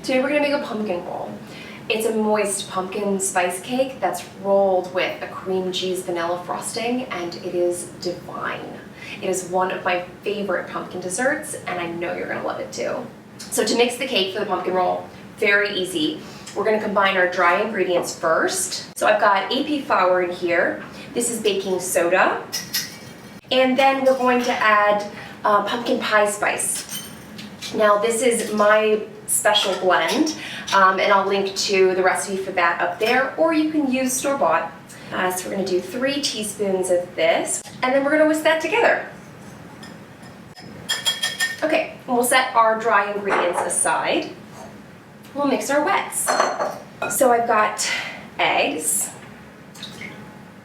Today we're gonna make a pumpkin roll. It's a moist pumpkin spice cake that's rolled with a cream cheese vanilla frosting, and it is divine. It is one of my favorite pumpkin desserts, and I know you're gonna love it too. So to mix the cake for the pumpkin roll, very easy. We're gonna combine our dry ingredients first. So I've got AP flour in here. This is baking soda. And then we're going to add pumpkin pie spice. Now this is my special blend, and I'll link to the recipe for that up there, or you can use store-bought. So we're gonna do 3 teaspoons of this, and then we're gonna whisk that together. Okay, and we'll set our dry ingredients aside. We'll mix our wets. So I've got eggs,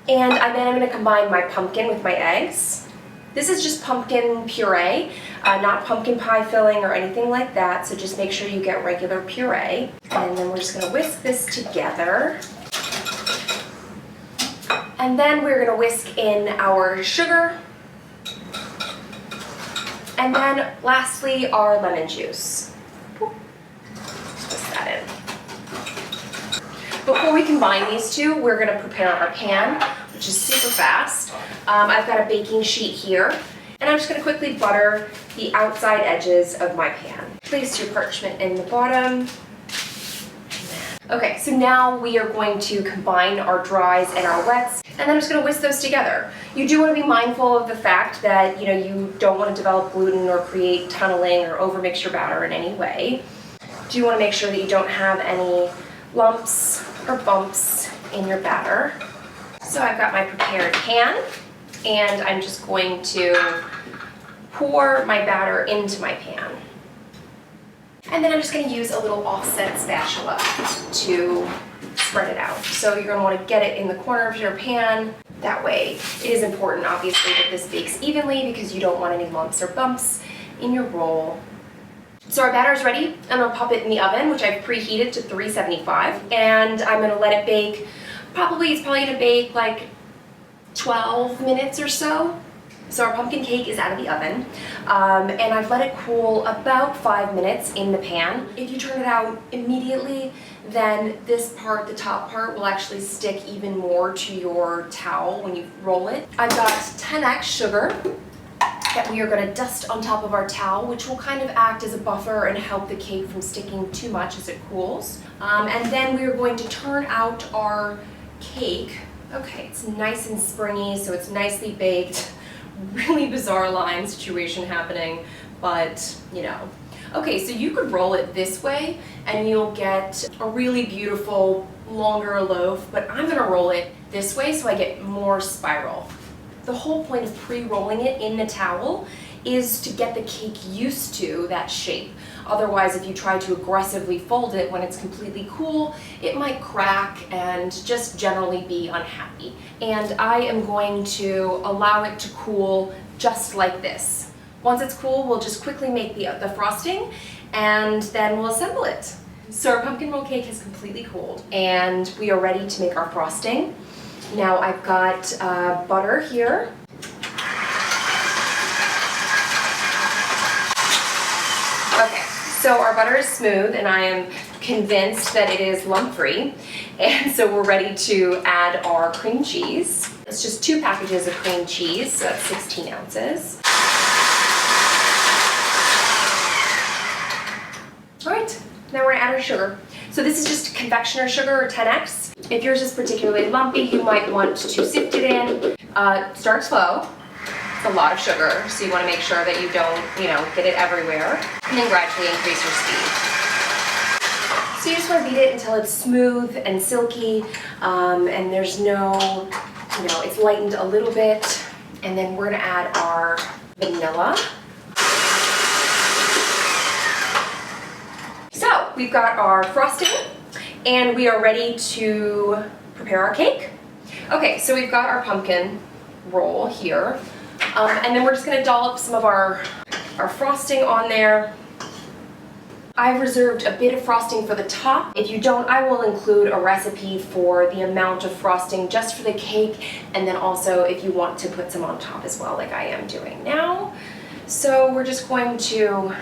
and then I'm gonna combine my pumpkin with my eggs. This is just pumpkin puree, not pumpkin pie filling or anything like that, so just make sure you get regular puree. And then we're just gonna whisk this together. And then we're gonna whisk in our sugar. And then lastly, our lemon juice. Just whisk that in. Before we combine these two, we're gonna prepare our pan, which is super fast. I've got a baking sheet here, and I'm just gonna quickly butter the outside edges of my pan. Place your parchment in the bottom. Okay, so now we are going to combine our dries and our wets, and then I'm just gonna whisk those together. You do wanna be mindful of the fact that you don't wanna develop gluten or create tunneling or overmix your batter in any way. Do you wanna make sure that you don't have any lumps or bumps in your batter. So I've got my prepared pan, and I'm just going to pour my batter into my pan. And then I'm just going to use a little offset spatula to spread it out. So you're going to want to get it in the corner of your pan. That way, it is important, obviously, that this bakes evenly because you don't want any lumps or bumps in your roll. So our batter is ready. I'm going to pop it in the oven, which I've preheated to 375, and I'm going to let it bake. It's probably going to bake like 12 minutes or so. So our pumpkin cake is out of the oven, and I've let it cool about 5 minutes in the pan. If you turn it out immediately, then this part, the top part, will actually stick even more to your towel when you roll it. I've got 10x sugar that we are going to dust on top of our towel, which will kind of act as a buffer and help the cake from sticking too much as it cools. And then we are going to turn out our cake. Okay, it's nice and springy, so it's nicely baked. Really bizarre line situation happening, but Okay, so you could roll it this way and you'll get a really beautiful, longer loaf, but I'm gonna roll it this way so I get more spiral. The whole point of pre-rolling it in the towel is to get the cake used to that shape. Otherwise, if you try to aggressively fold it when it's completely cool, it might crack and just generally be unhappy. And I am going to allow it to cool just like this. Once it's cool, we'll just quickly make the frosting, and then we'll assemble it. So our pumpkin roll cake has completely cooled, and we are ready to make our frosting. Now I've got butter here. Okay, so our butter is smooth, and I am convinced that it is lump-free. And so we're ready to add our cream cheese. It's just 2 packages of cream cheese, so that's 16 ounces. All right, now we're gonna add our sugar. So this is just confectioner sugar, or 10x. If yours is particularly lumpy, you might want to sift it in. Start slow. It's a lot of sugar, so you want to make sure that you don't, get it everywhere. And then gradually increase your speed. So you just want to beat it until it's smooth and silky, and there's no, it's lightened a little bit. And then we're going to add our vanilla. So we've got our frosting, and we are ready to prepare our cake. Okay, so we've got our pumpkin roll here, and then we're just going to dollop some of our frosting on there. I've reserved a bit of frosting for the top. If you don't, I will include a recipe for the amount of frosting just for the cake, and then also if you want to put some on top as well, like I am doing now. So we're just going to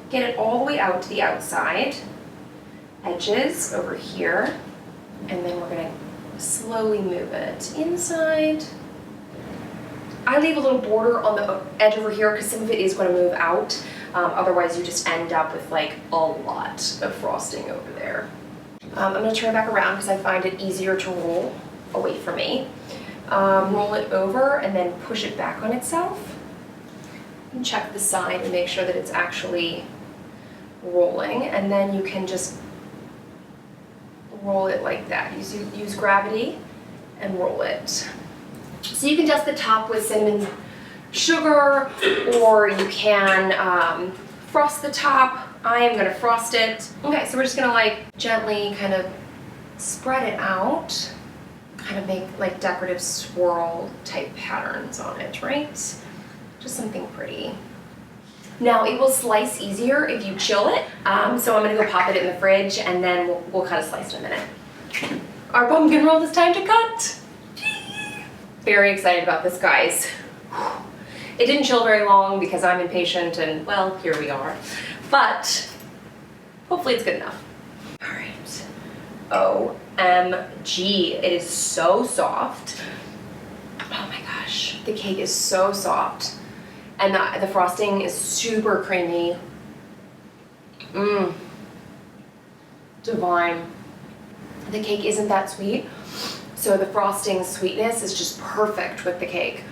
get it all the way out to the outside. edges over here, and then we're gonna slowly move it inside. I leave a little border on the edge over here because some of it is going to move out. Otherwise you just end up with like a lot of frosting over there. I'm going to turn it back around because I find it easier to roll away from me. Roll it over and then push it back on itself. And check the side and make sure that it's actually rolling, and then you can just roll it like that. Use gravity and roll it. So you can dust the top with cinnamon sugar, or you can frost the top. I am gonna frost it. Okay, so we're just gonna like gently kind of spread it out, kind of make like decorative swirl type patterns on it, right? Just something pretty. Now it will slice easier if you chill it, so I'm gonna go pop it in the fridge and then we'll cut a slice in a minute. Our pumpkin roll is time to cut. Very excited about this, guys. It didn't chill very long because I'm impatient and, well, here we are. But hopefully it's good enough. All right. OMG, it is so soft. Oh my gosh, the cake is so soft. And the frosting is super creamy. Mmm. Divine. The cake isn't that sweet, so the frosting sweetness is just perfect with the cake.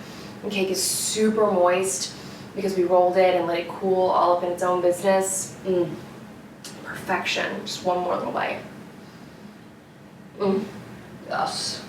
The cake is super moist because we rolled it and let it cool all up in its own business. Mmm. Perfection. Just one more little bite. Mmm. Yes.